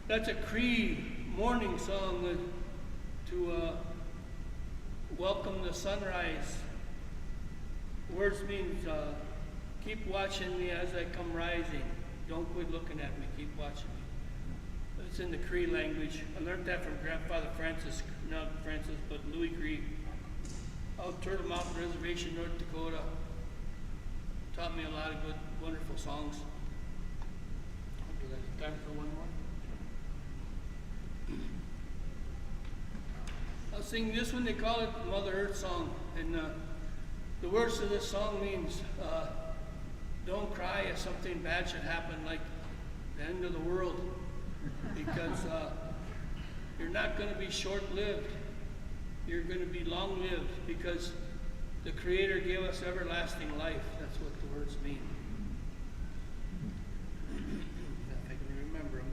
That's a Cree morning song to welcome the sunrise. Words means keep watching me as I come rising. Don't quit looking at me, keep watching me. It's in the Cree language. I learned that from Grandfather Francis, not Francis, but Louis Cree, out Turtle Mountain Reservation, North Dakota. Taught me a lot of good, wonderful songs. Do that time for one more? I'll sing this one. They call it Mother Earth song, and the words of this song means don't cry if something bad should happen, like the end of the world, because you're not going to be short-lived. You're going to be long-lived, because the Creator gave us everlasting life. That's what the words mean. If I can remember them.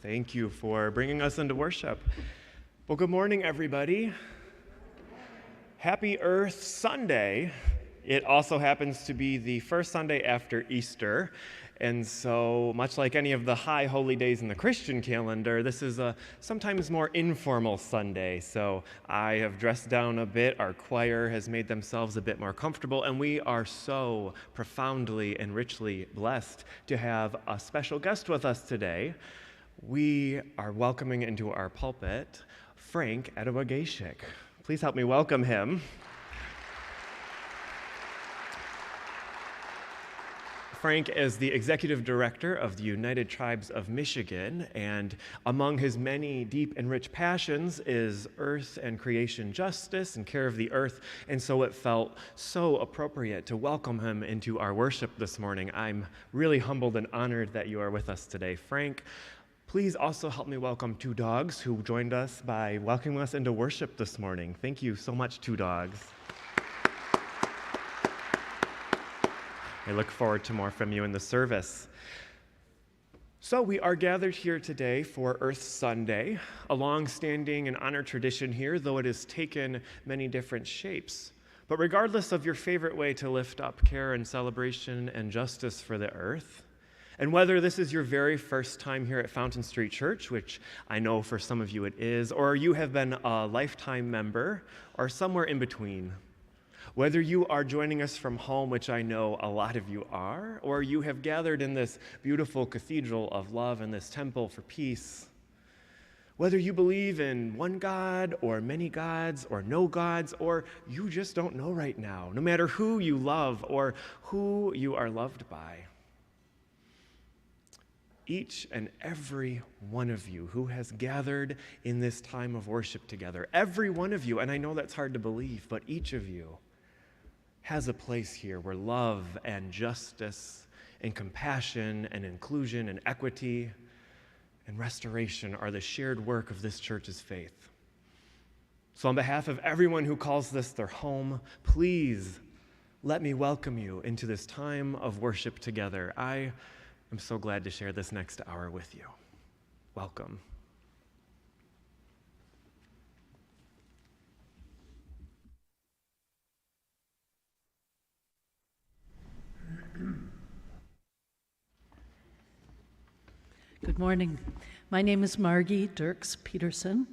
Thank you for bringing us into worship. Well, good morning, everybody. Happy Earth Sunday. It also happens to be the first Sunday after Easter, and so much like any of the high holy days in the Christian calendar, this is a sometimes more informal Sunday. So I have dressed down a bit, our choir has made themselves a bit more comfortable, and we are so profoundly and richly blessed to have a special guest with us today. We are welcoming into our pulpit Frank Adewageshik. Please help me welcome him. Frank is the executive director of the United Tribes of Michigan, and among his many deep and rich passions is earth and creation justice and care of the earth, and so it felt so appropriate to welcome him into our worship this morning. I'm really humbled and honored that you are with us today. Frank, please also help me welcome Two Dogs, who joined us by welcoming us into worship this morning. Thank you so much, Two Dogs. I look forward to more from you in the service. So we are gathered here today for Earth Sunday, a long-standing and honored tradition here, though it has taken many different shapes. But regardless of your favorite way to lift up care and celebration and justice for the earth, and whether this is your very first time here at Fountain Street Church, which I know for some of you it is, or you have been a lifetime member, or somewhere in between, whether you are joining us from home, which I know a lot of you are, or you have gathered in this beautiful cathedral of love and this temple for peace, whether you believe in one God or many gods or no gods, or you just don't know right now, no matter who you love or who you are loved by, each and every one of you who has gathered in this time of worship together, every one of you, and I know that's hard to believe, but each of you has a place here where love and justice and compassion and inclusion and equity and restoration are the shared work of this church's faith. So on behalf of everyone who calls this their home, please let me welcome you into this time of worship together. I am so glad to share this next hour with you. Welcome. Good morning. My name is Margie Dirks Peterson.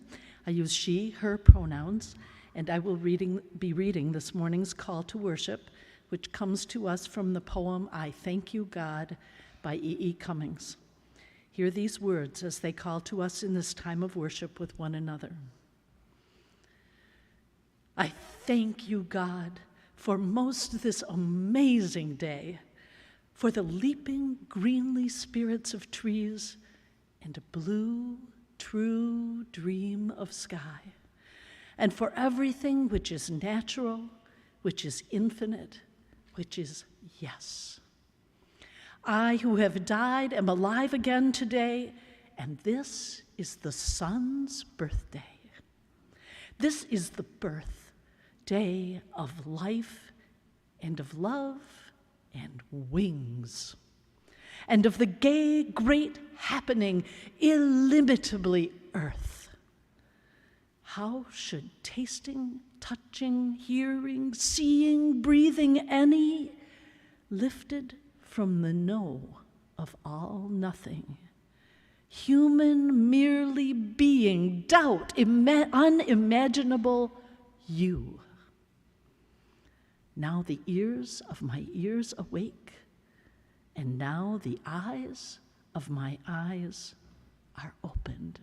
I use she, her pronouns, and I will be reading this morning's call to worship, which comes to us from the poem I Thank You, God by E.E. Cummings. Hear these words as they call to us in this time of worship with one another. I thank you, God, for most this amazing day, for the leaping greenly spirits of trees and a blue, true dream of sky, and for everything which is natural, which is infinite, which is yes. I who have died am alive again today, and this is the sun's birthday. This is the birthday of life and of love and wings, and of the gay, great happening, illimitably earth. How should tasting, touching, hearing, seeing, breathing any, lifted from the no of all nothing, human merely being, doubt, unimaginable you. Now the ears of my ears awake, and now the eyes of my eyes are opened.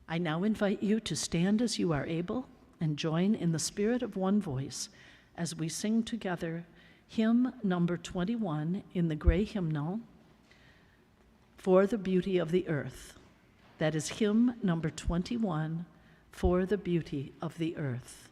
I now invite you to stand as you are able and join in the spirit of one voice as we sing together hymn number 21 in the gray hymnal, For the Beauty of the Earth. That is hymn number 21, For the Beauty of the Earth.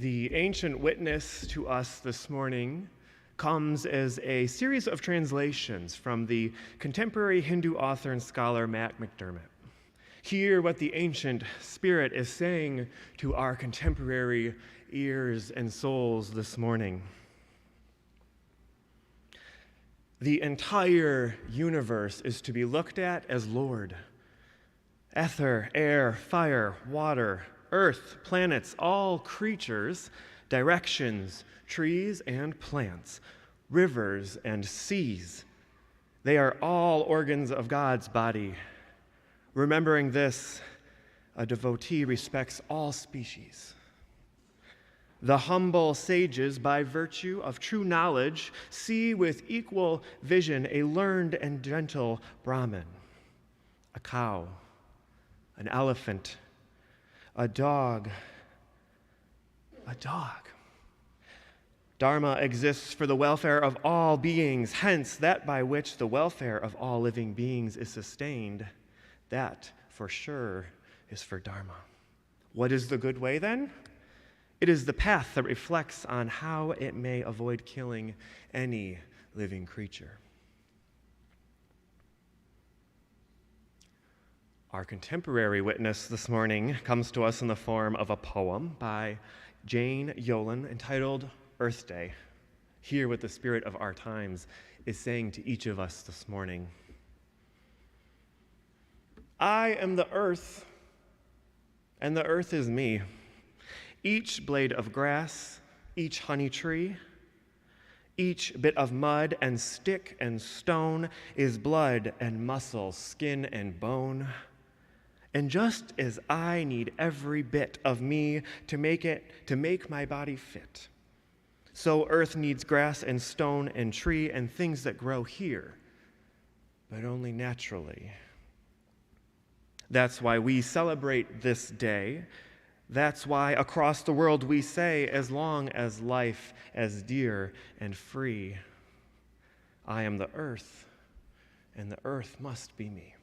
The ancient witness to us this morning comes as a series of translations from the contemporary Hindu author and scholar Matt McDermott. Hear what the ancient spirit is saying to our contemporary ears and souls this morning. The entire universe is to be looked at as Lord. Ether, air, fire, water, earth, planets, all creatures, directions, trees and plants, rivers and seas. They are all organs of God's body. Remembering this, a devotee respects all species. The humble sages, by virtue of true knowledge, see with equal vision a learned and gentle Brahmin, a cow, an elephant, a dog. Dharma exists for the welfare of all beings, hence that by which the welfare of all living beings is sustained, that for sure is for Dharma. What is the good way then? It is the path that reflects on how it may avoid killing any living creature. Our contemporary witness this morning comes to us in the form of a poem by Jane Yolen entitled Earth Day. Hear what the spirit of our times is saying to each of us this morning. I am the earth, and the earth is me. Each blade of grass, each honey tree, each bit of mud and stick and stone is blood and muscle, skin and bone. And just as I need every bit of me to make my body fit, so earth needs grass and stone and tree and things that grow here, but only naturally. That's why we celebrate this day. That's why across the world we say, as long as life as dear and free, I am the earth, and the earth must be me.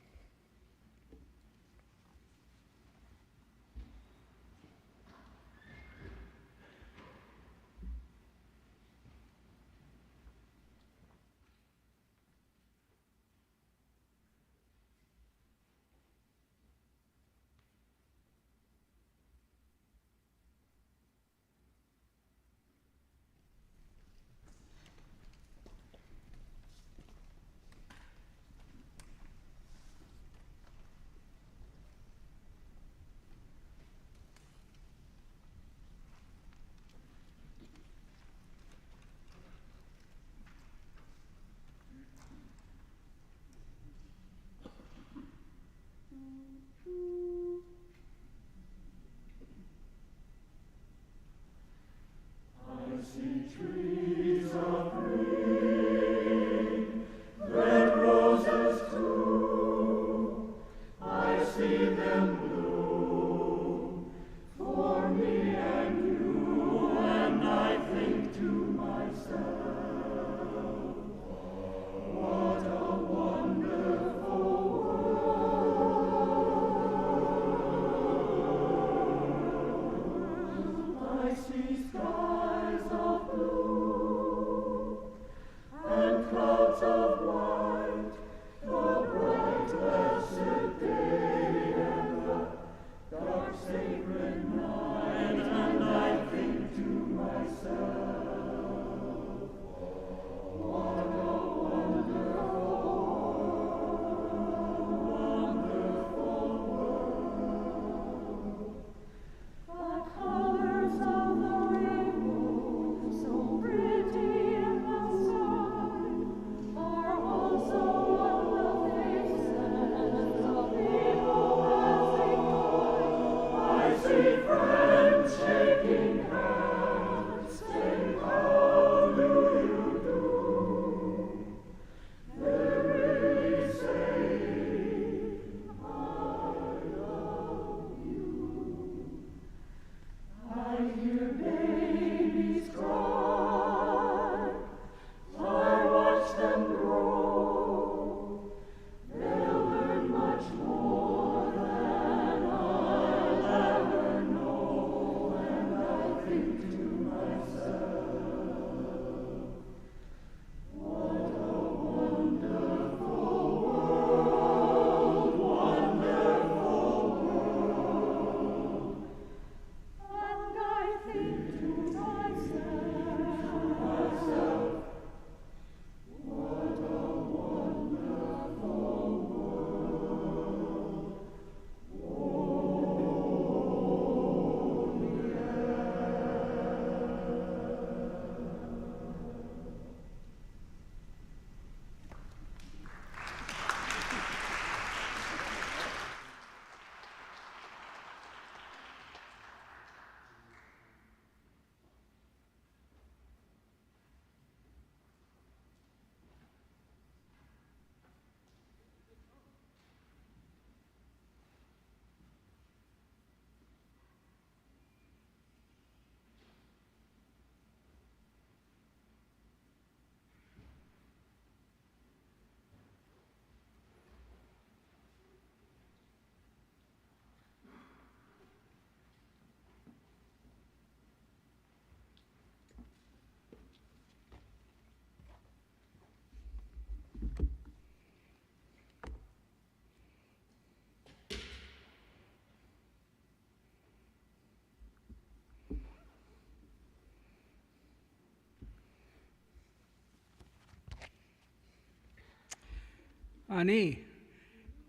Ani,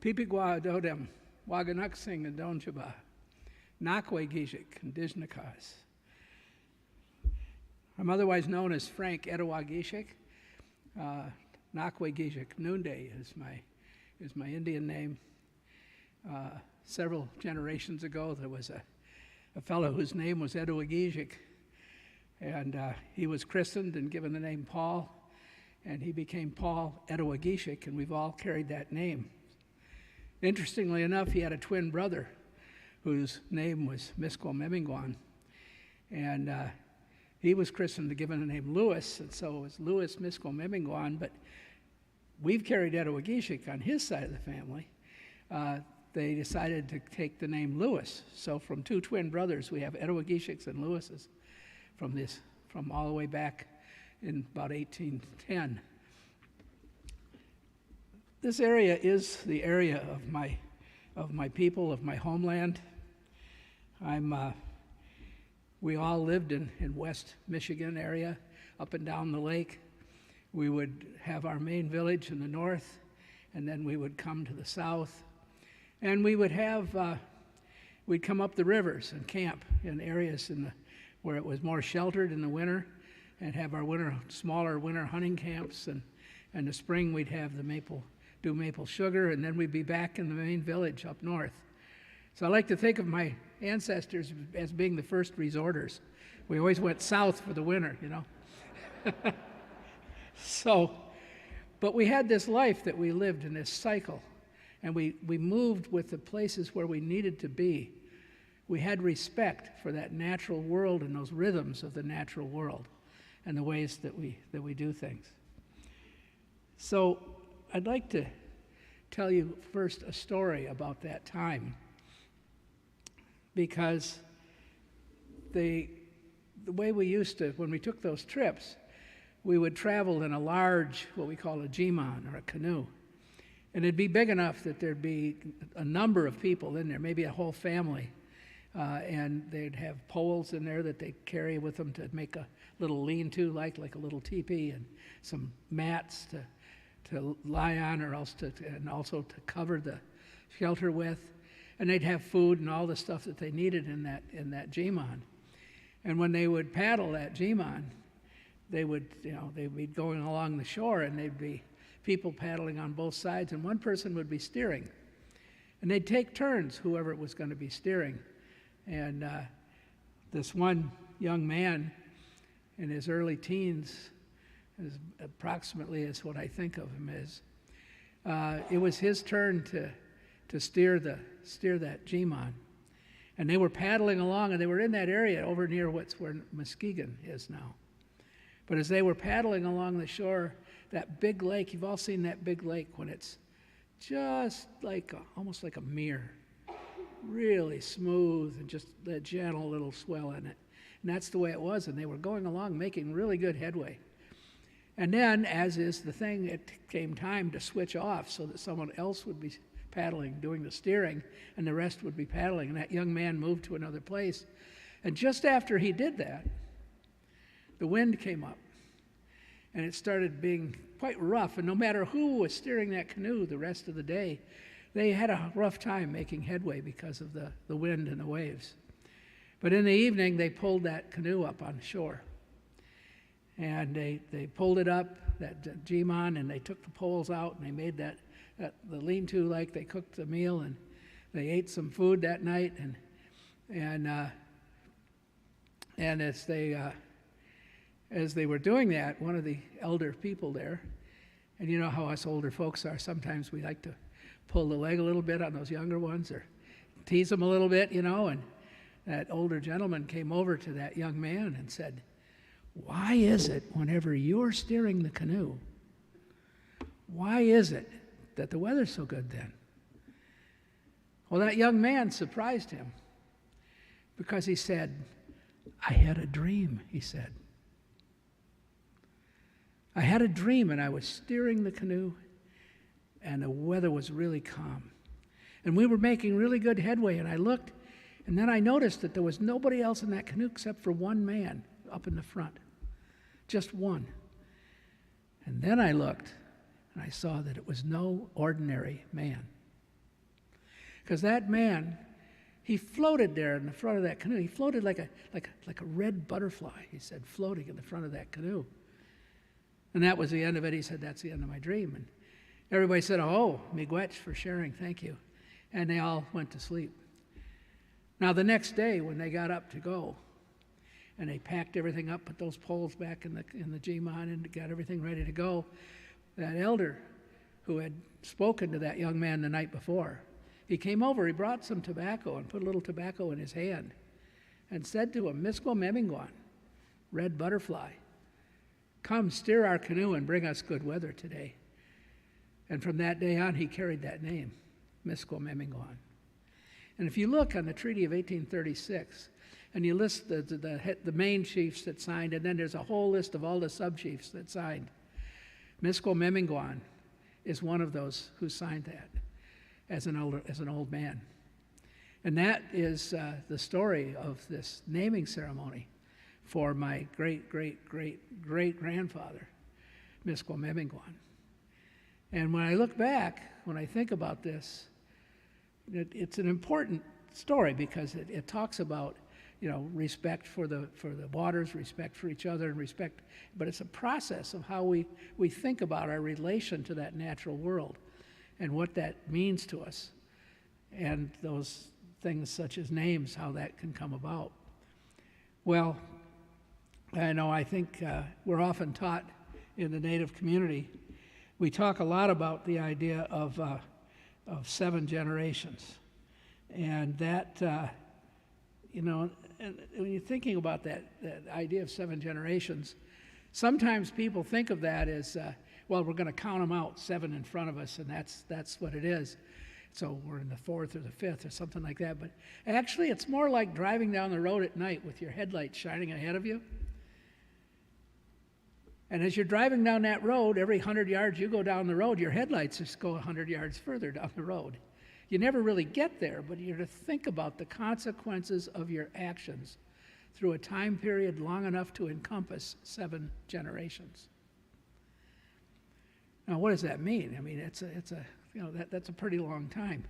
Pipigwa Dodem, Waganuksing and Donjaba, Nakwe Gijik and Dijnakas. I'm otherwise known as Frank Edawagishik. Nakwe Gijik Noonday is my Indian name. Several generations ago, there was a fellow whose name was Edawagishik, and he was christened and given the name Paul, and he became Paul Edawagishik, and we've all carried that name. Interestingly enough, he had a twin brother whose name was Misko Memingwan, and he was christened and given the name Lewis, and so it was Louis Misko Memingwan, but we've carried Edawagishik on his side of the family. They decided to take the name Lewis. So from two twin brothers, we have Edawagishiks and Lewises from all the way back in about 1810. This area is the area of my people, of my homeland. We all lived in West Michigan area, up and down the lake. We would have our main village in the north, and then we would come to the south. And we would we'd come up the rivers and camp in areas where it was more sheltered in the winter, and have our smaller winter hunting camps. And in the spring we'd have do maple sugar, and then we'd be back in the main village up north. So I like to think of my ancestors as being the first resorters. We always went south for the winter, you know. But we had this life that we lived in, this cycle. And we moved with the places where we needed to be. We had respect for that natural world and those rhythms of the natural world and the ways that we do things. So I'd like to tell you first a story about that time, because the way we used to, when we took those trips, we would travel in a large, what we call a jiman, or a canoe. And it'd be big enough that there'd be a number of people in there, maybe a whole family. And they'd have poles in there that they'd carry with them to make a little lean-to, like a little teepee, and some mats to lie on, or else and also to cover the shelter with. And they'd have food and all the stuff that they needed in that jiman. And when they would paddle that jiman, they'd be going along the shore, and they'd be people paddling on both sides, and one person would be steering. And they'd take turns, whoever was going to be steering. And this one young man in his early teens, as approximately as what I think of him as, it was his turn to steer that jiman. And they were paddling along, and they were in that area over near where Muskegon is now. But as they were paddling along the shore, that big lake, you've all seen that big lake when it's just almost like a mirror, really smooth and just that gentle little swell in it. And that's the way it was, and they were going along making really good headway. And then, as is the thing, it came time to switch off so that someone else would be paddling, doing the steering, and the rest would be paddling, and that young man moved to another place. And just after he did that, the wind came up. And it started being quite rough, and no matter who was steering that canoe the rest of the day, they had a rough time making headway because of the wind and the waves. But in the evening, they pulled that canoe up on shore. And they pulled it up, that jiman, and they took the poles out, and they made the lean-to, like they cooked the meal, and they ate some food that night. And as they were doing that, one of the elder people there, and you know how us older folks are, sometimes we like to pull the leg a little bit on those younger ones or tease them a little bit, you know, and that older gentleman came over to that young man and said, "Why is it whenever you're steering the canoe, why is it that the weather's so good then?" Well, that young man surprised him because he said, "I had a dream," he said. "I had a dream, and I was steering the canoe, and the weather was really calm. And we were making really good headway, and I looked, and then I noticed that there was nobody else in that canoe except for one man up in the front. Just one. And then I looked, and I saw that it was no ordinary man. Because that man, he floated there in the front of that canoe. He floated like a red butterfly, he said, floating in the front of that canoe. And that was the end of it. He said, that's the end of my dream. And everybody said, oh, miigwech for sharing, thank you. And they all went to sleep. Now, the next day, when they got up to go, and they packed everything up, put those poles back in the G-Mon and got everything ready to go, that elder who had spoken to that young man the night before, he came over, he brought some tobacco and put a little tobacco in his hand and said to him, Misko Memingwan, red butterfly, come steer our canoe and bring us good weather today. And from that day on, he carried that name, Misko Memingwan. And if you look on the Treaty of 1836, and you list the main chiefs that signed, and then there's a whole list of all the sub-chiefs that signed, Misko Memingwan is one of those who signed that as an old man. And that is the story of this naming ceremony for my great-great-great-great-grandfather, Misko Memingwan. And when I look back, when I think about this, it's an important story because it talks about, respect for the waters, respect for each other, and respect, but it's a process of how we think about our relation to that natural world and what that means to us, and those things such as names, how that can come about. Well, I think we're often taught in the Native community, we talk a lot about the idea of 7 generations. And that, and when you're thinking about that idea of 7 generations, sometimes people think of that as, we're going to count them out, 7 in front of us, and that's what it is. So we're in the 4th or the 5th or something like that. But actually, it's more like driving down the road at night with your headlights shining ahead of you. And as you're driving down that road, every 100 yards you go down the road, your headlights just go 100 yards further down the road. You never really get there, but you're to think about the consequences of your actions through a time period long enough to encompass 7 generations. Now, what does that mean? I mean, that's a pretty long time.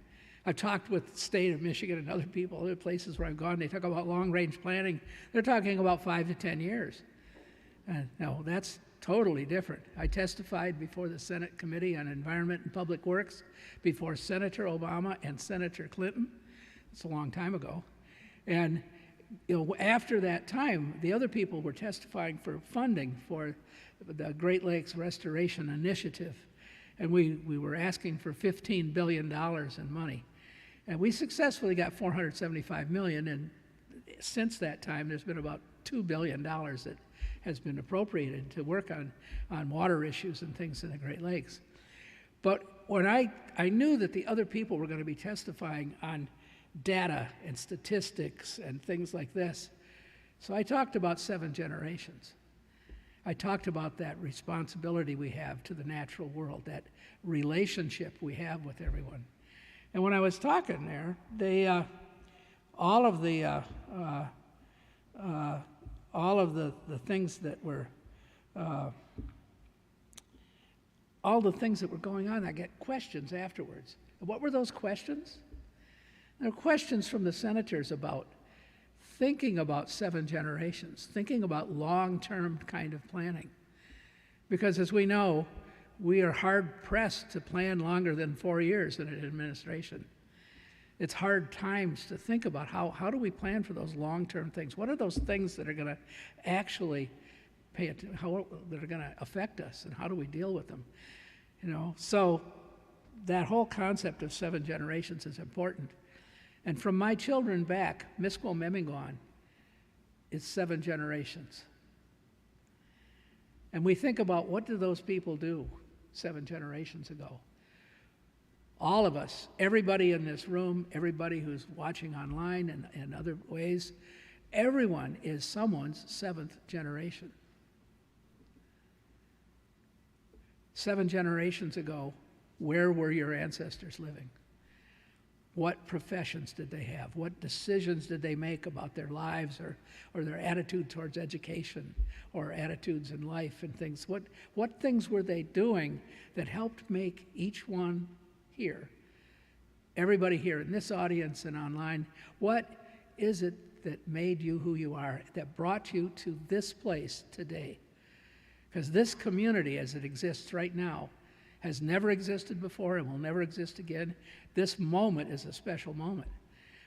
I've talked with the state of Michigan and other people, other places where I've gone. They talk about long-range planning. They're talking about 5 to 10 years. No, that's totally different. I testified before the Senate Committee on Environment and Public Works, before Senator Obama and Senator Clinton. It's a long time ago. And after that time, the other people were testifying for funding for the Great Lakes Restoration Initiative. And we were asking for $15 billion in money. And we successfully got $475 million, and since that time, there's been about $2 billion that has been appropriated to work on water issues and things in the Great Lakes. But when I knew that the other people were going to be testifying on data and statistics and things like this, so I talked about 7 generations. I talked about that responsibility we have to the natural world, that relationship we have with everyone. And when I was talking there, all of the things that were, all the things that were going on, I get questions afterwards. And what were those questions? There were questions from the senators about thinking about 7 generations, thinking about long-term kind of planning. Because as we know, we are hard-pressed to plan longer than 4 years in an administration. It's hard times to think about how do we plan for those long-term things? What are those things that are going to actually that are going to affect us, and how do we deal with them? So that whole concept of 7 generations is important. And from my children back, Misko Memingwan is 7 generations. And we think about, what did those people do 7 generations ago? All of us, everybody in this room, everybody who's watching online and other ways, everyone is someone's 7th generation. 7 generations ago, where were your ancestors living? What professions did they have? What decisions did they make about their lives or their attitude towards education or attitudes in life and things? What things were they doing that helped make each one here, everybody here in this audience and online, what is it that made you who you are, that brought you to this place today? Because this community as it exists right now has never existed before and will never exist again. This moment is a special moment.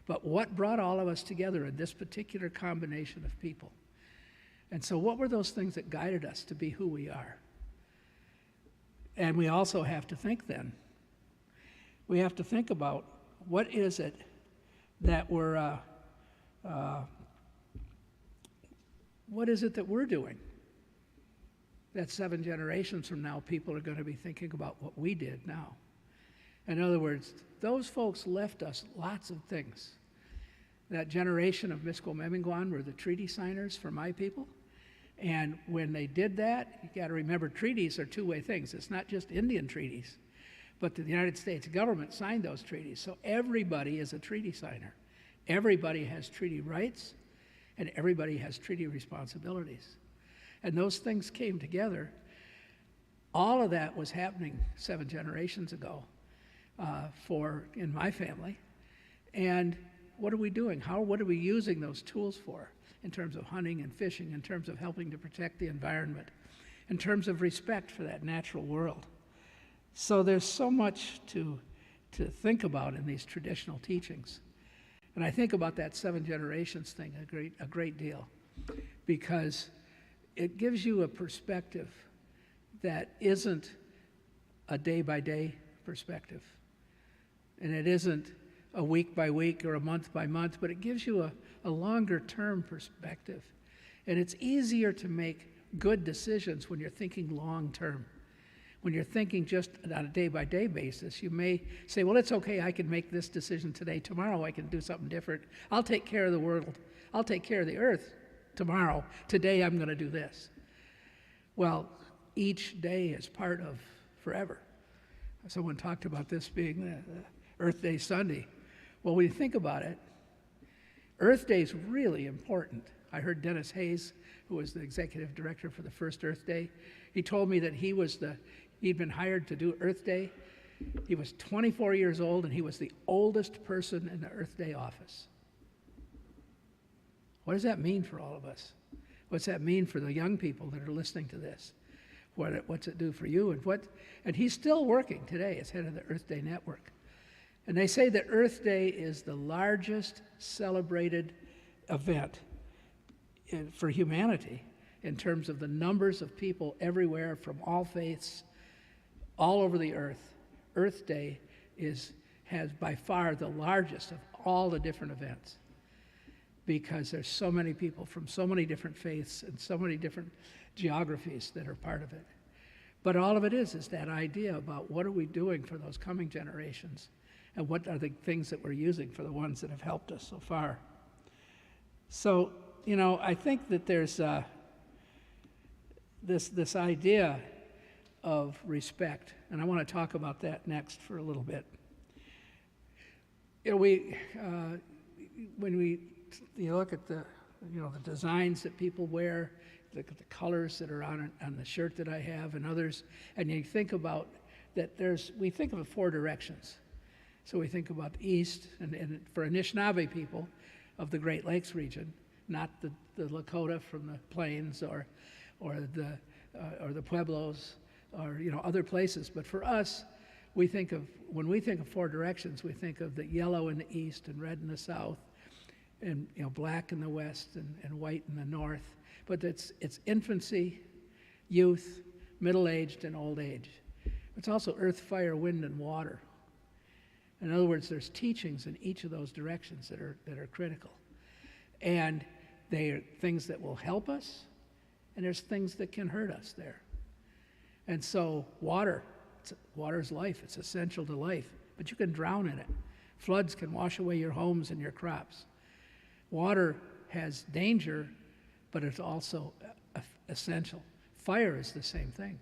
But what brought all of us together in this particular combination of people? And so what were those things that guided us to be who we are? And we also have to think then. We have to think about what is it that we're doing? That 7 generations from now, people are going to be thinking about what we did now. In other words, those folks left us lots of things. That generation of Miskowmemingwan were the treaty signers for my people. And when they did that, you got to remember treaties are two-way things. It's not just Indian treaties, but the United States government signed those treaties. So everybody is a treaty signer. Everybody has treaty rights, and everybody has treaty responsibilities. And those things came together. All of that was happening 7 generations ago in my family. And what are we doing? What are we using those tools for in terms of hunting and fishing, in terms of helping to protect the environment, in terms of respect for that natural world? So there's so much to think about in these traditional teachings. And I think about that 7 generations thing a great deal, because it gives you a perspective that isn't a day-by-day perspective. And it isn't a week-by-week or a month-by-month, but it gives you a longer-term perspective. And it's easier to make good decisions when you're thinking long-term. When you're thinking just on a day-by-day basis, you may say, well, it's okay, I can make this decision today. Tomorrow I can do something different. I'll take care of the world. I'll take care of the earth tomorrow. Today I'm going to do this. Well, each day is part of forever. Someone talked about this being the Earth Day Sunday. Well, when you think about it, Earth Day is really important. I heard Dennis Hayes, who was the executive director for the first Earth Day, he told me that he'd been hired to do Earth Day. He was 24 years old, and he was the oldest person in the Earth Day office. What does that mean for all of us? What's that mean for the young people that are listening to this? What's it do for you? And he's still working today as head of the Earth Day Network. And they say that Earth Day is the largest celebrated event for humanity in terms of the numbers of people everywhere from all faiths, all over the earth. Earth Day has by far the largest of all the different events, because there's so many people from so many different faiths and so many different geographies that are part of it. But all of it is that idea about what are we doing for those coming generations, and what are the things that we're using for the ones that have helped us so far. So, I think that there's this idea of respect, and I want to talk about that next for a little bit. When you look at the designs that people wear, look at the colors that are on the shirt that I have and others, and you think about that we think of 4 directions. So we think about the east, and for Anishinaabe people of the Great Lakes region, not the Lakota from the plains or the Pueblos or other places, but for us, when we think of 4 directions, we think of the yellow in the east and red in the south, and black in the west and white in the north. But it's infancy, youth, middle-aged, and old age. It's also earth, fire, wind, and water. In other words, there's teachings in each of those directions that are critical. And they are things that will help us, and there's things that can hurt us there. And so water is life. It's essential to life, but you can drown in it. Floods can wash away your homes and your crops. Water has danger, but it's also essential. Fire is the same thing.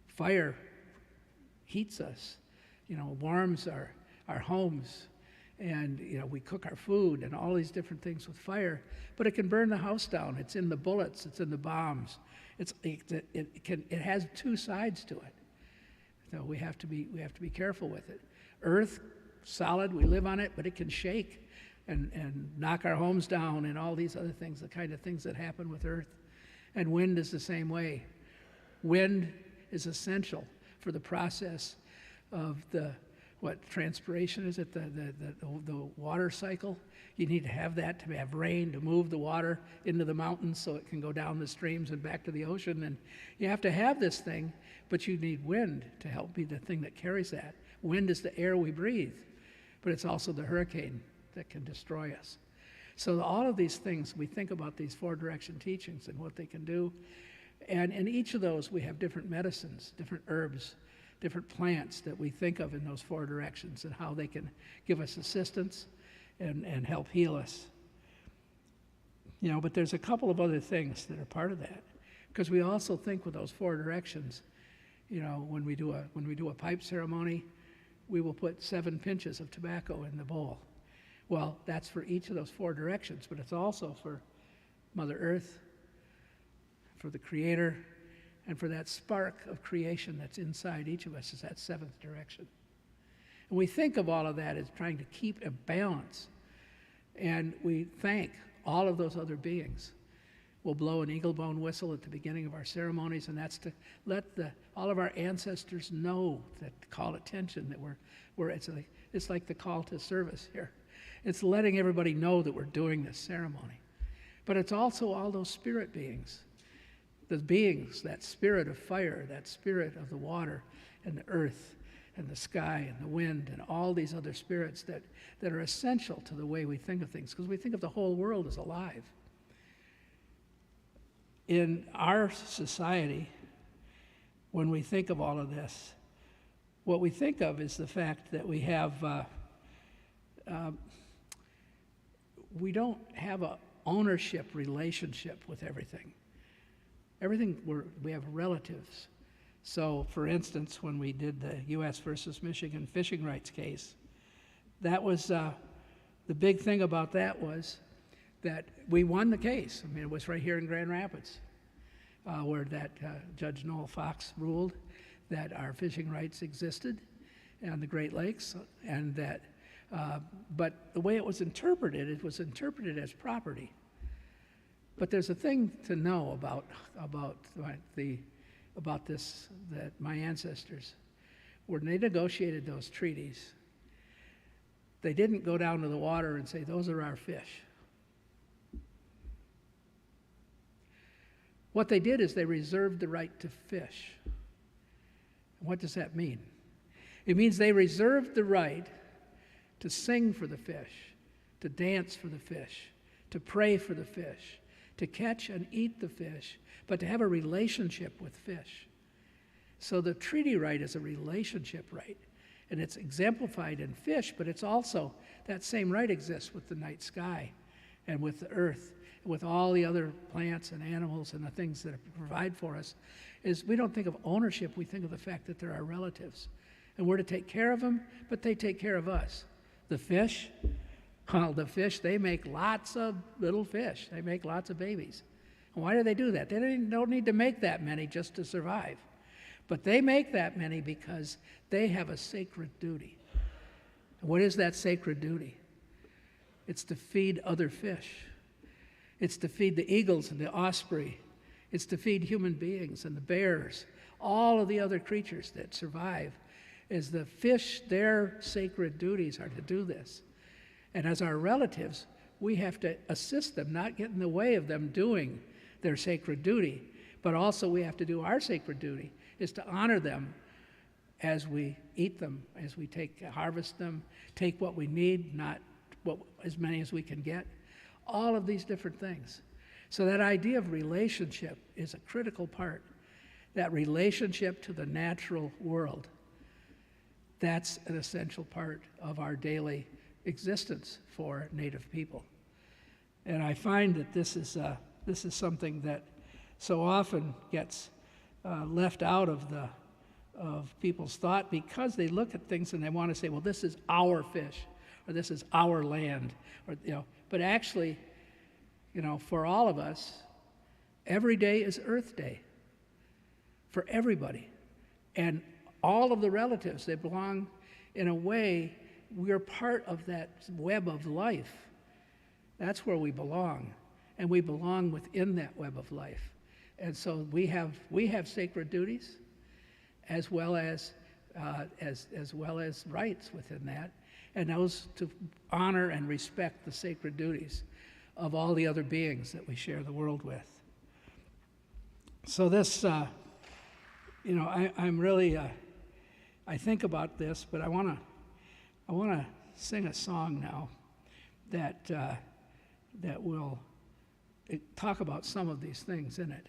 Fire heats us, warms our homes, And, we cook our food and all these different things with fire, but it can burn the house down. It's in the bullets, it's in the bombs. It has two sides to it. So we have to be careful with it. Earth, solid, we live on it, but it can shake and knock our homes down and all these other things, the kind of things that happen with earth. And wind is the same way. Wind is essential for the process of transpiration is it, the water cycle. You need to have that to have rain, to move the water into the mountains so it can go down the streams and back to the ocean. And you have to have this thing, but you need wind to help be the thing that carries that. Wind is the air we breathe, but it's also the hurricane that can destroy us. So all of these things, we think about these four-direction teachings and what they can do. And in each of those, we have different medicines, different herbs, different plants that we think of in those four directions and how they can give us assistance and help heal us. But there's a couple of other things that are part of that, because we also think with those four directions, when we do a pipe ceremony, we will put 7 pinches of tobacco in the bowl. Well, that's for each of those four directions, but it's also for Mother Earth, for the Creator, and for that spark of creation that's inside each of us is that seventh direction. And we think of all of that as trying to keep a balance. And we thank all of those other beings. We'll blow an eagle bone whistle at the beginning of our ceremonies, and that's to let all of our ancestors know, that call attention, that it's like the call to service here. It's letting everybody know that we're doing this ceremony. But it's also all those spirit beings. The beings, that spirit of fire, that spirit of the water and the earth and the sky and the wind and all these other spirits that are essential to the way we think of things, because we think of the whole world as alive. In our society, when we think of all of this, what we think of is the fact that we don't have an ownership relationship with everything. We have relatives. So, for instance, when we did the U.S. versus Michigan fishing rights case, that was the big thing about that was that we won the case. I mean, it was right here in Grand Rapids, where that Judge Noel Fox ruled that our fishing rights existed on the Great Lakes, and that, but the way it was interpreted as property. But there's a thing to know about this, that my ancestors, when they negotiated those treaties, they didn't go down to the water and say, those are our fish. What they did is they reserved the right to fish. What does that mean? It means they reserved the right to sing for the fish, to dance for the fish, to pray for the fish, to catch and eat the fish, but to have a relationship with fish. So the treaty right is a relationship right, and it's exemplified in fish, but it's also, that same right exists with the night sky and with the earth, and with all the other plants and animals and the things that provide for us. Is we don't think of ownership, we think of the fact that they're our relatives. And we're to take care of them, but they take care of us. The fish, well, they make lots of little fish. They make lots of babies. And why do they do that? They don't need to make that many just to survive. But they make that many because they have a sacred duty. What is that sacred duty? It's to feed other fish. It's to feed the eagles and the osprey. It's to feed human beings and the bears, all of the other creatures that survive. As the fish, their sacred duties are to do this. And as our relatives, we have to assist them, not get in the way of them doing their sacred duty, but also we have to do our sacred duty, is to honor them as we eat them, as we harvest them, take what we need, not as many as we can get, all of these different things. So that idea of relationship is a critical part, that relationship to the natural world. That's an essential part of our daily existence for Native people. And I find that this is something that so often gets left out of people's thought, because they look at things and they want to say, well, this is our fish, or this is our land, or, but actually, for all of us, every day is Earth Day for everybody. And all of the relatives, they belong, in a way, we're part of that web of life. That's where we belong. And we belong within that web of life. And so we have sacred duties, as well as rights within that, and those to honor and respect the sacred duties of all the other beings that we share the world with. So this, I'm really, I think about this, but I want to sing a song now that will talk about some of these things in it.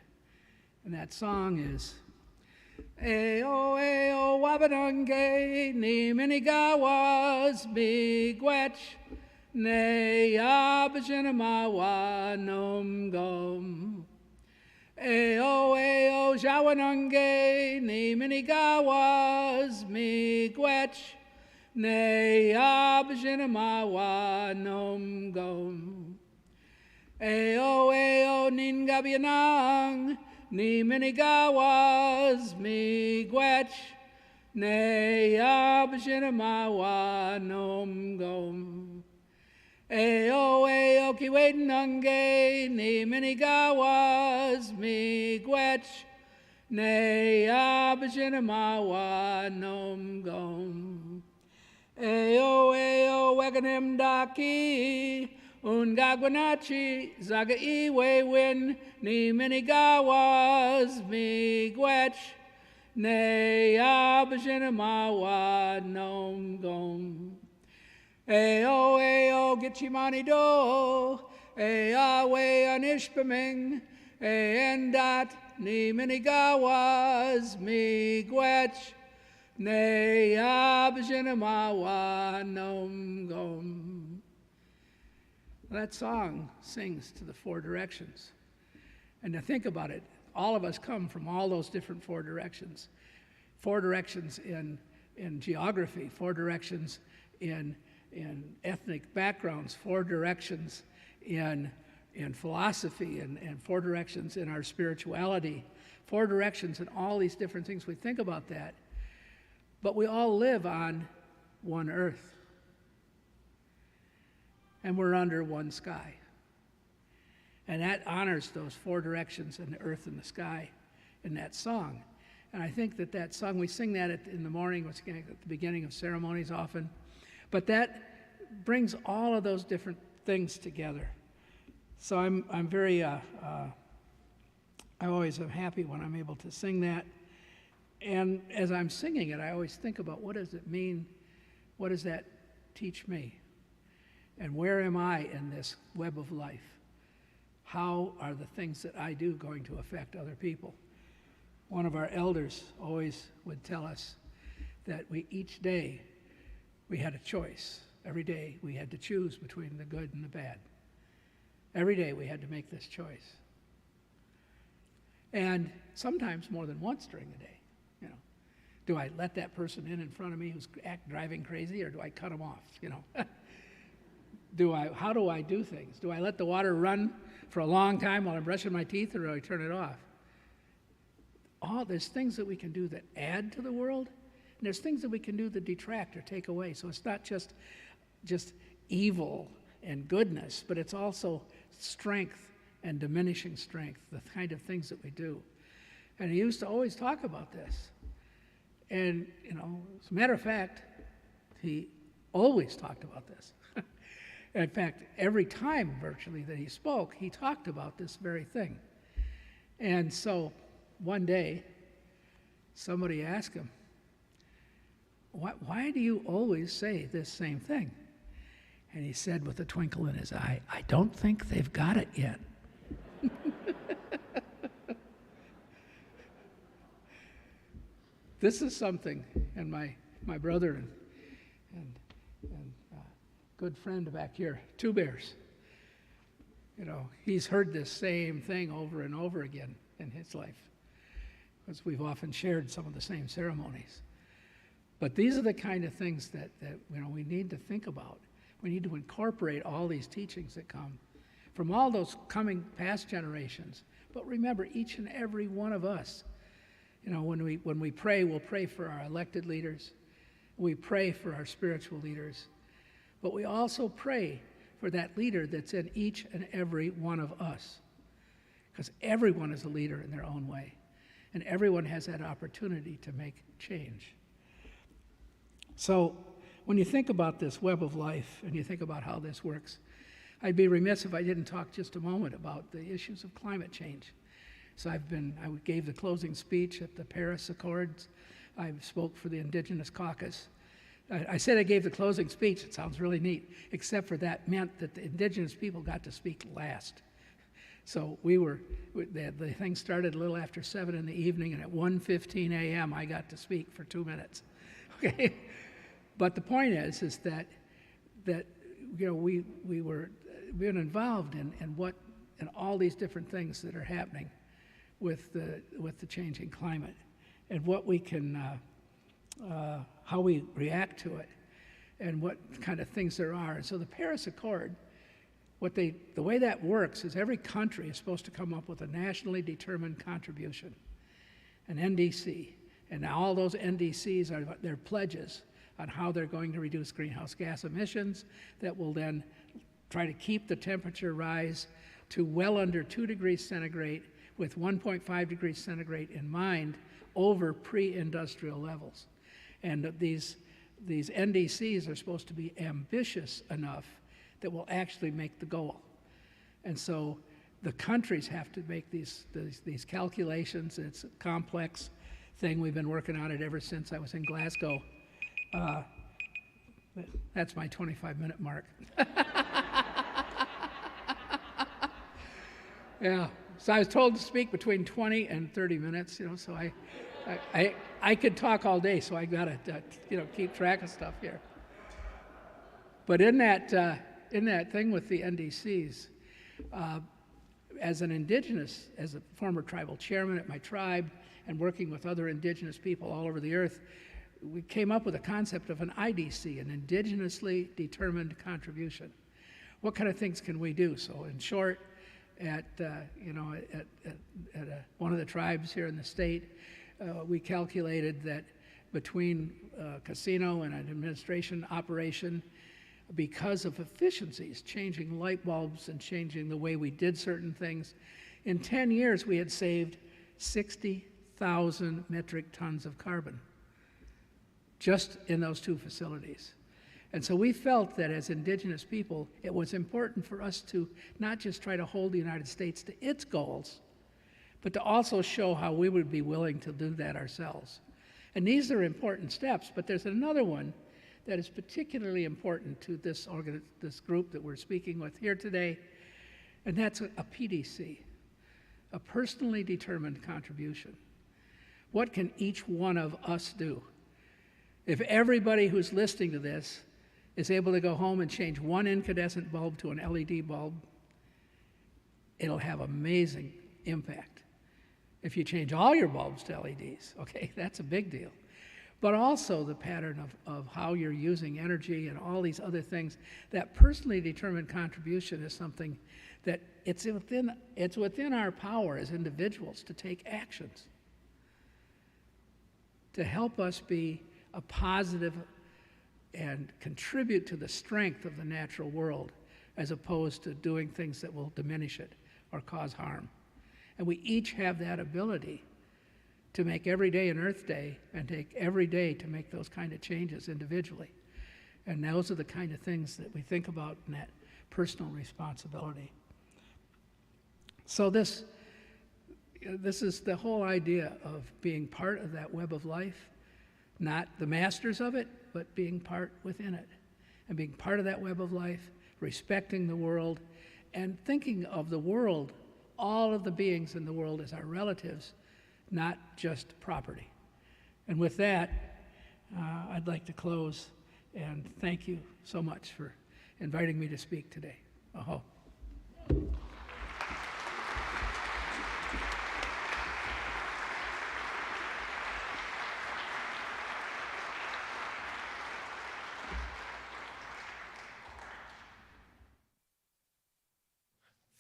And that song is Eo wabanange ni minigawas bigwetch ne abjinamawa nom gom. Eo jawanange ni minigawas migwetch ne abjinamawa nom gom. Eo ningabianang ni minigawas migwetch ne abjinamawa nom gom. Eo kiwedanange ni minigawas migwetch ne abjinamawa nom gom. Eo weganem daki Ungagwanachi zaga iwe win ni minigawas migwetch ne abjinamawa nom gom. Eo gitchimani do awe anishpaming endat ni minigawas migwetch ne abjinamawa nom gom. That song sings to the four directions. And to think about it, all of us come from all those different four directions. Four directions in geography, four directions in ethnic backgrounds, four directions in philosophy, and four directions in our spirituality, four directions in all these different things. We think about that. But we all live on one earth. And we're under one sky. And that honors those four directions in the earth and the sky in that song. And I think that song, we sing that in the morning, at the beginning of ceremonies often, but that brings all of those different things together. So I'm very, I always am happy when I'm able to sing that. And as I'm singing it, I always think about, what does it mean? What does that teach me? And where am I in this web of life? How are the things that I do going to affect other people? One of our elders always would tell us that each day we had a choice. Every day we had to choose between the good and the bad. Every day we had to make this choice. And sometimes more than once during the day. Do I let that person in front of me who's driving crazy, or do I cut him off? How do I do things? Do I let the water run for a long time while I'm brushing my teeth, or do I turn it off? There's things that we can do that add to the world, and there's things that we can do that detract or take away. So it's not just evil and goodness, but it's also strength and diminishing strength, the kind of things that we do. And he used to always talk about this. And, as a matter of fact, he always talked about this. In fact, every time virtually that he spoke, he talked about this very thing. And so one day, somebody asked him, why do you always say this same thing? And he said with a twinkle in his eye, I don't think they've got it yet. This is something, and my brother and good friend back here, Two Bears, he's heard this same thing over and over again in his life, because we've often shared some of the same ceremonies. But these are the kind of things that we need to think about. We need to incorporate all these teachings that come from all those coming past generations. But remember, each and every one of us, when we pray, we'll pray for our elected leaders. We pray for our spiritual leaders. But we also pray for that leader that's in each and every one of us. Because everyone is a leader in their own way. And everyone has that opportunity to make change. So when you think about this web of life and you think about how this works, I'd be remiss if I didn't talk just a moment about the issues of climate change. So I gave the closing speech at the Paris Accords. I spoke for the Indigenous Caucus. I said I gave the closing speech. It sounds really neat, except for that meant that the Indigenous people got to speak last. So the thing started a little after 7 in the evening, and at 1:15 a.m. I got to speak for 2 minutes. Okay, but the point is that we were being involved in all these different things that are happening with the changing climate, and what we can how we react to it, and what kind of things there are. And so the Paris Accord, the way that works is every country is supposed to come up with a nationally determined contribution, an NDC, and now all those NDCs are their pledges on how they're going to reduce greenhouse gas emissions that will then try to keep the temperature rise to well under 2 degrees centigrade with 1.5 degrees centigrade in mind over pre-industrial levels. And these NDCs are supposed to be ambitious enough that will actually make the goal. And so the countries have to make these calculations. It's a complex thing. We've been working on it ever since I was in Glasgow. That's my 25-minute mark. Yeah, so I was told to speak between 20 and 30 minutes, so I could talk all day, so I gotta, keep track of stuff here. But in that thing with the NDCs, as a former tribal chairman at my tribe, and working with other indigenous people all over the earth, we came up with a concept of an IDC, an indigenously determined contribution. What kind of things can we do? So in short, at one of the tribes here in the state, we calculated that between a casino and an administration operation, because of efficiencies, changing light bulbs and changing the way we did certain things, in 10 years we had saved 60,000 metric tons of carbon just in those 2 facilities. And so we felt that as indigenous people, it was important for us to not just try to hold the United States to its goals, but to also show how we would be willing to do that ourselves. And these are important steps, but there's another one that is particularly important to this group that we're speaking with here today, and that's a PDC, a personally determined contribution. What can each one of us do? If everybody who's listening to this is able to go home and change one incandescent bulb to an LED bulb, it'll have amazing impact. If you change all your bulbs to LEDs, okay, that's a big deal. But also the pattern of how you're using energy and all these other things, that personally determined contribution is something that it's within our power as individuals to take actions to help us be a positive and contribute to the strength of the natural world, as opposed to doing things that will diminish it or cause harm. And we each have that ability to make every day an Earth Day and take every day to make those kind of changes individually. And those are the kind of things that we think about in that personal responsibility. So this is the whole idea of being part of that web of life, not the masters of it, but being part within it, and being part of that web of life, respecting the world, and thinking of the world, all of the beings in the world, as our relatives, not just property. And with that, I'd like to close and thank you so much for inviting me to speak today. Aho.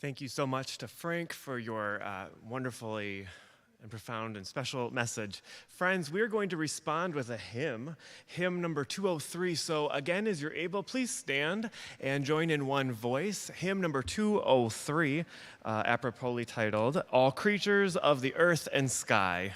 Thank you so much to Frank for your wonderfully and profound and special message. Friends, we are going to respond with a hymn number 203. So again, as you're able, please stand and join in one voice. Hymn number 203, apropos titled, All Creatures of the Earth and Sky.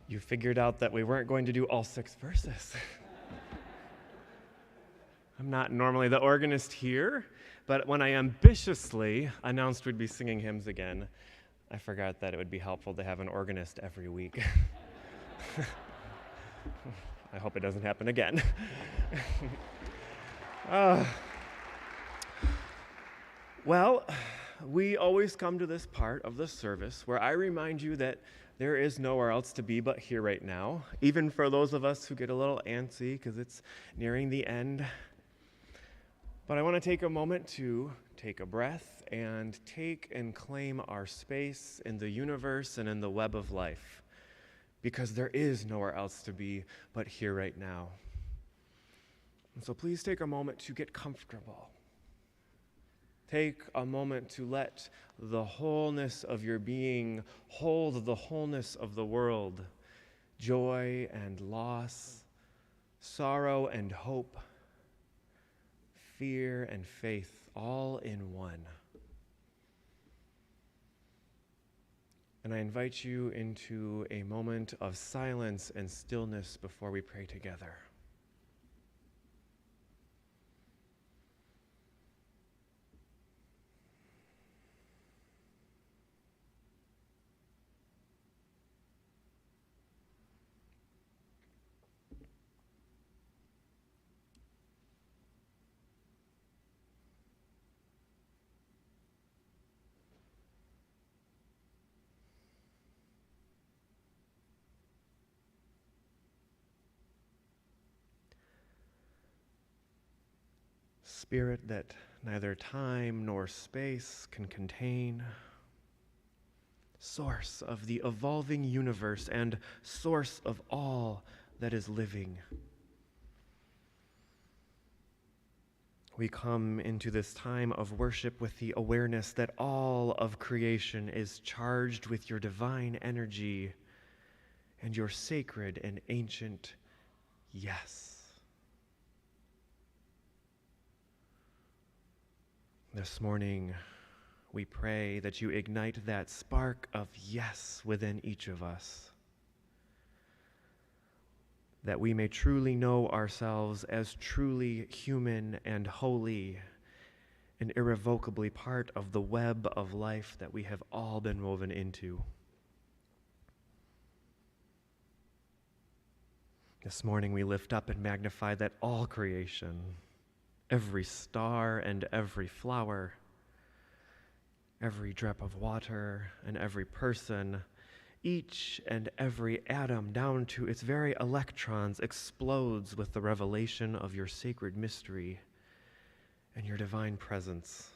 You figured out that we weren't going to do all 6 verses. I'm not normally the organist here, but when I ambitiously announced we'd be singing hymns again, I forgot that it would be helpful to have an organist every week. I hope it doesn't happen again. Well, we always come to this part of the service where I remind you that there is nowhere else to be but here right now, even for those of us who get a little antsy because it's nearing the end. But I want to take a moment to take a breath and take and claim our space in the universe and in the web of life, because there is nowhere else to be but here right now. And so please take a moment to get comfortable. Take a moment to let the wholeness of your being hold the wholeness of the world, joy and loss, sorrow and hope, fear and faith, all in one. And I invite you into a moment of silence and stillness before we pray together. Spirit that neither time nor space can contain, source of the evolving universe and source of all that is living. We come into this time of worship with the awareness that all of creation is charged with your divine energy and your sacred and ancient yes. This morning, we pray that you ignite that spark of yes within each of us, that we may truly know ourselves as truly human and holy and irrevocably part of the web of life that we have all been woven into. This morning we lift up and magnify that all creation, every star and every flower, every drop of water and every person, each and every atom down to its very electrons explodes with the revelation of your sacred mystery and your divine presence.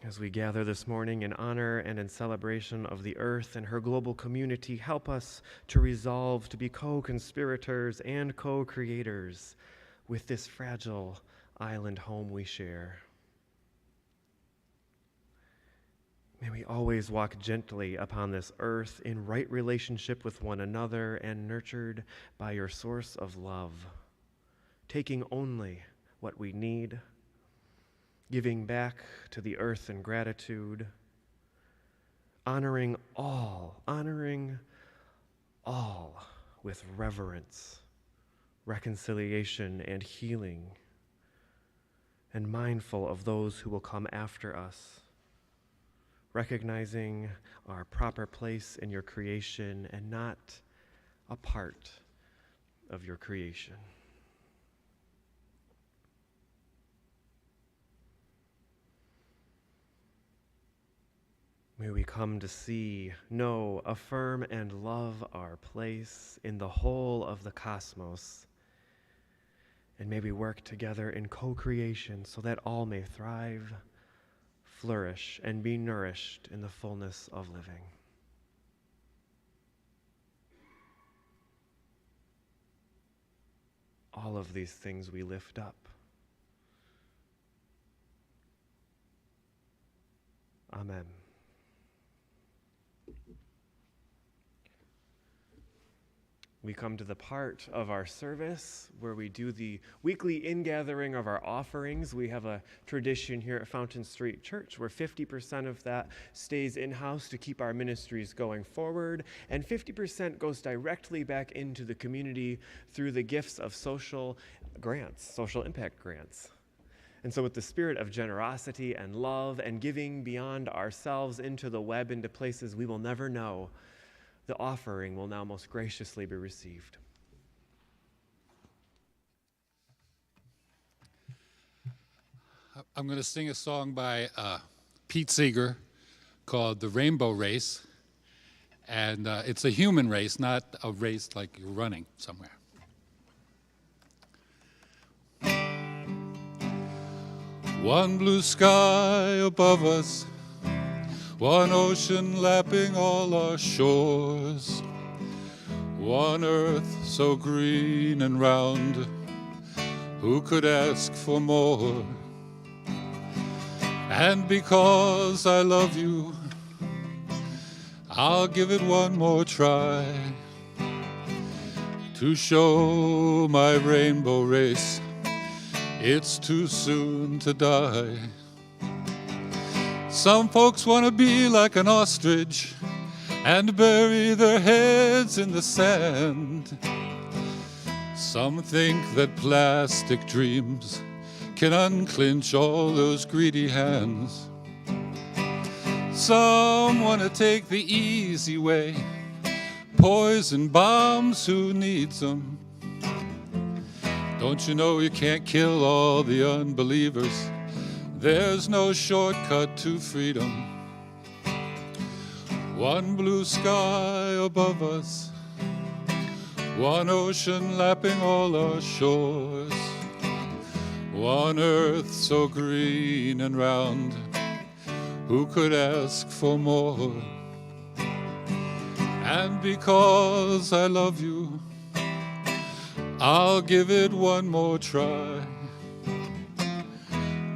As we gather this morning in honor and in celebration of the earth and her global community, help us to resolve to be co-conspirators and co-creators with this fragile island home we share. May we always walk gently upon this earth in right relationship with one another and nurtured by your source of love, taking only what we need, giving back to the earth in gratitude, honoring all with reverence, reconciliation, and healing, and mindful of those who will come after us, recognizing our proper place in your creation and not a part of your creation. May we come to see, know, affirm, and love our place in the whole of the cosmos. And may we work together in co-creation so that all may thrive, flourish, and be nourished in the fullness of living. All of these things we lift up. Amen. We come to the part of our service where we do the weekly ingathering of our offerings. We have a tradition here at Fountain Street Church where 50% of that stays in-house to keep our ministries going forward, and 50% goes directly back into the community through the gifts of social grants, social impact grants. And so with the spirit of generosity and love and giving beyond ourselves into the web, into places we will never know, the offering will now most graciously be received. I'm going to sing a song by Pete Seeger called The Rainbow Race. And it's a human race, not a race like you're running somewhere. One blue sky above us, one ocean lapping all our shores, one earth so green and round, who could ask for more? And because I love you, I'll give it one more try to show my rainbow race it's too soon to die. Some folks want to be like an ostrich and bury their heads in the sand. Some think that plastic dreams can unclench all those greedy hands. Some want to take the easy way, poison bombs, who needs them? Don't you know you can't kill all the unbelievers? There's no shortcut to freedom. One blue sky above us, one ocean lapping all our shores, one earth so green and round. Who could ask for more? And because I love you, I'll give it one more try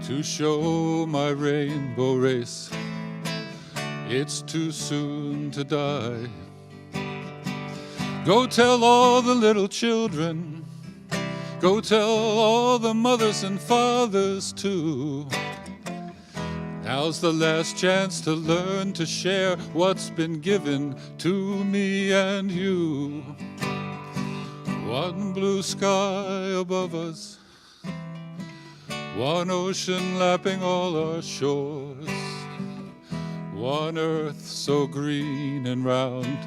to show my rainbow race it's too soon to die. Go tell all the little children, go tell all the mothers and fathers too. Now's the last chance to learn to share what's been given to me and you. One blue sky above us, one ocean lapping all our shores, one earth so green and round.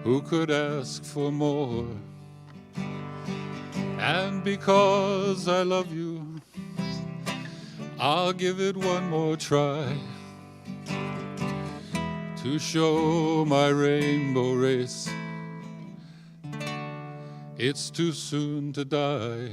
Who could ask for more? And because I love you, I'll give it one more try to show my rainbow race it's too soon to die.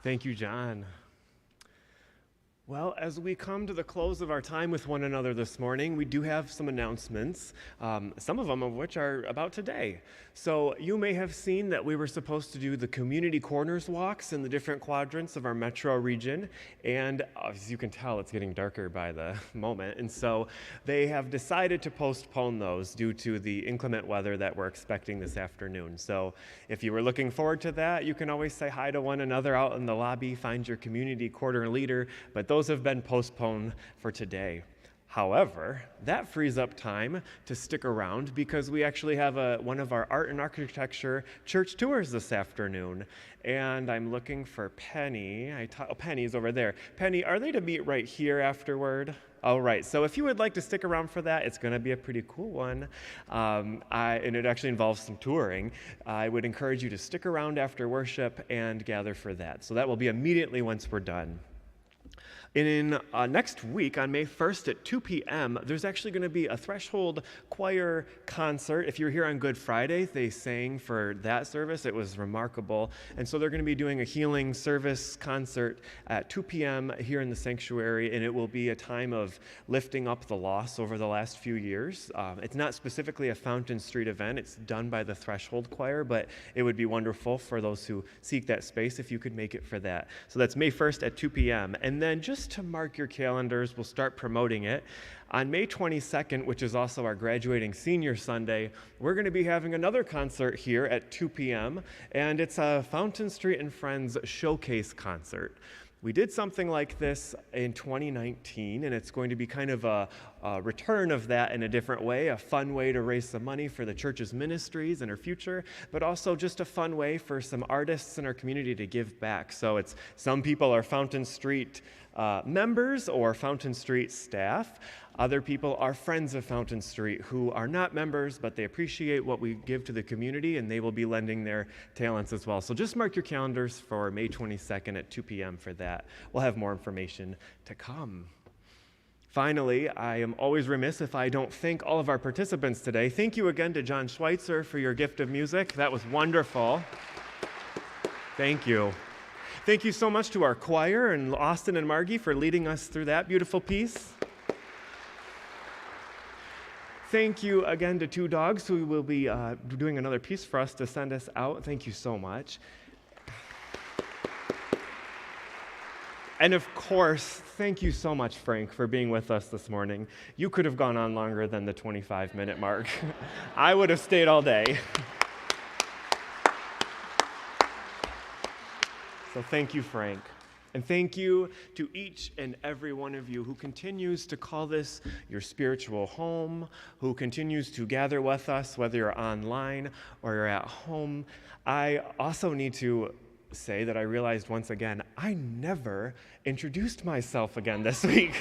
Thank you, John. Well, as we come to the close of our time with one another this morning, we do have some announcements, some of them of which are about today. So you may have seen that we were supposed to do the community corners walks in the different quadrants of our metro region, and as you can tell, it's getting darker by the moment, and so they have decided to postpone those due to the inclement weather that we're expecting this afternoon. So if you were looking forward to that, you can always say hi to one another out in the lobby, find your community corner leader, but those have been postponed for today. However, that frees up time to stick around because we actually have one of our art and architecture church tours this afternoon. And I'm looking for Penny. Penny's over there. Penny, are they to meet right here afterward? All right, so if you would like to stick around for that, it's going to be a pretty cool one, and it actually involves some touring. I would encourage you to stick around after worship and gather for that. So that will be immediately once we're done. In next week, on May 1st at 2 p.m., there's actually going to be a Threshold Choir concert. If you were here on Good Friday, they sang for that service. It was remarkable. And so they're going to be doing a healing service concert at 2 p.m. here in the sanctuary, and it will be a time of lifting up the loss over the last few years. It's not specifically a Fountain Street event. It's done by the Threshold Choir, but it would be wonderful for those who seek that space if you could make it for that. So that's May 1st at 2 p.m. And then just to mark your calendars, we'll start promoting it. On May 22nd, which is also our graduating senior Sunday, we're going to be having another concert here at 2 p.m., and it's a Fountain Street and Friends showcase concert. We did something like this in 2019, and it's going to be kind of a return of that in a different way, a fun way to raise some money for the church's ministries and our future, but also just a fun way for some artists in our community to give back. So it's some people are Fountain Street members or Fountain Street staff. Other people are friends of Fountain Street who are not members, but they appreciate what we give to the community, and they will be lending their talents as well. So just mark your calendars for May 22nd at 2 p.m. for that. We'll have more information to come. Finally, I am always remiss if I don't thank all of our participants today. Thank you again to John Schweitzer for your gift of music. That was wonderful. Thank you. Thank you so much to our choir and Austin and Margie for leading us through that beautiful piece. Thank you again to Two Dogs, who will be doing another piece for us to send us out. Thank you so much. And of course, thank you so much, Frank, for being with us this morning. You could have gone on longer than the 25-minute mark. I would have stayed all day. So thank you, Frank. And thank you to each and every one of you who continues to call this your spiritual home, who continues to gather with us, whether you're online or you're at home. I also need to say that I realized once again, I never introduced myself again this week.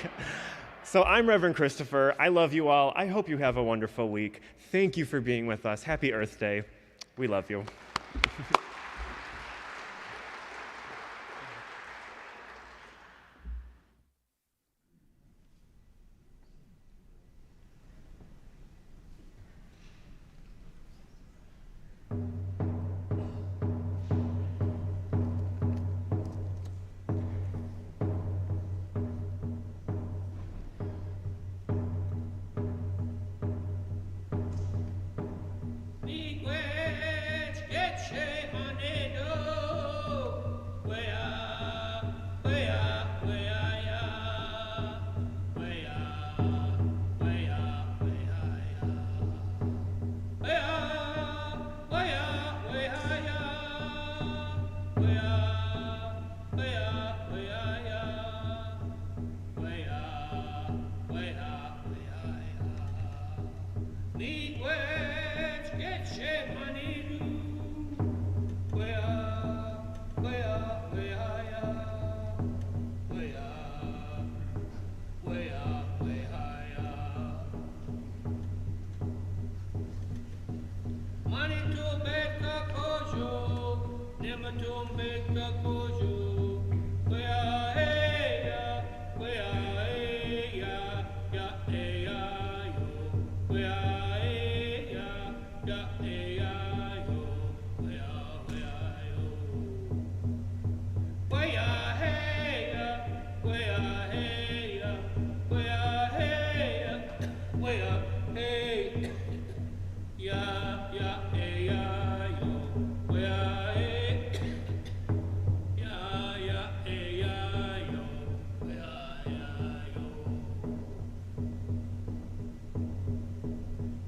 So I'm Reverend Christopher. I love you all. I hope you have a wonderful week. Thank you for being with us. Happy Earth Day. We love you. Me wet get she money do. Where money to make the kojo, never to make the kojo. Where hey ya, ya hey ya yo. Where hey ya hey ya yo. Where yo. Where hey ya, where hey ya, where hey ya, where hey ya hey ya yo. Where hey ya hey ya yo. Where yo.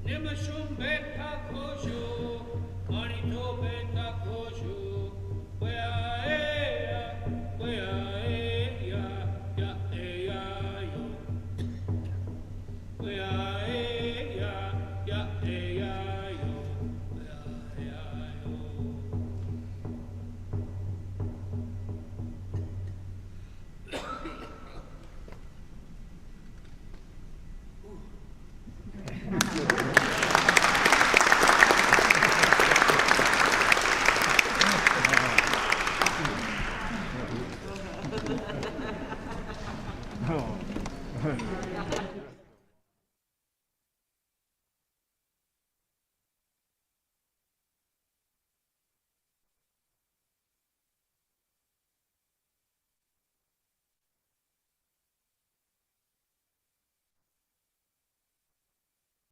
Nimashum beta kojo, money to beta kojo.